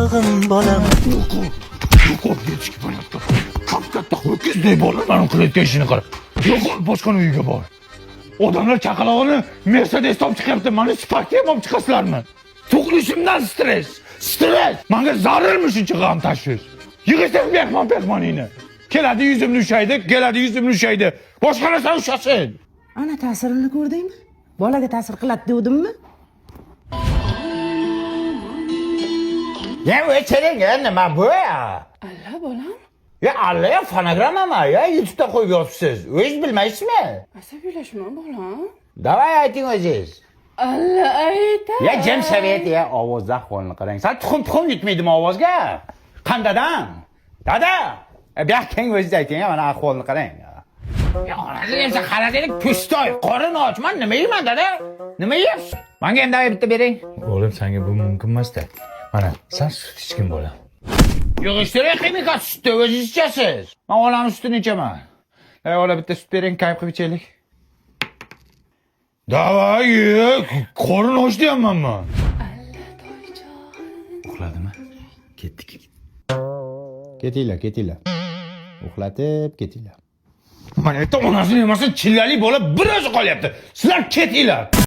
quchog'im bolam. Yo'q, kechki bo'lyapti. Katta ho'kizdek bolalarning qilayotgan ishini qara. Yo'q, boshqani uyga bor. Odamlar chaqalog'ini Mercedes olib chiqyapti, meni Spark'ga olib chiqasizlarmi? Tug'ilishimdan stress. Menga zararmi shuncha g'am tashvish? Yig'ishtir mehmon-pehmoningni. Keladi yuzimni ushaydi. Boshqa narsa ushasin. Ana ta'sirini ko'rdingmi? Bolaga ta'sir qiladi devdimmi? Ya o'chiring, nima bu ya? Alla bolam, Ya alla ya fonogramma ya YouTube'da qo'yib yotibsiz. O'zingiz bilmaysizmi? asabiylashma bolam. Davay ayting o'zingiz. Alla ayta. Ya jim savet ya ovozda ahvolni qarang. Sal tuxum yetmaydimi ovozga? Qandadan? Dada, bu yoqning o'zingiz ayting, mana ahvolni qarang. Ya onasi esa qaradalik pustoy, qorin ochman, nima yeyman dada? Nima yeyapsiz? Menga endi bitta bering. O'g'lim, senga bu mumkin emasda. Mana, sen sut ichgin bola. Yig'ishtiring ximika sutni o'zingiz ichasiz. Men onamning sutini ichaman. Ola bitta sut bering, kayf qilib ichaylik. Davay, qorin och deyapmanmi? Uxladimi? Ketdik. Ketinglar. Uxlatib ketinglar. Mana yerda onasini yemasin chillali bola bir o'zi qolyapti. Sizlar ketinglar.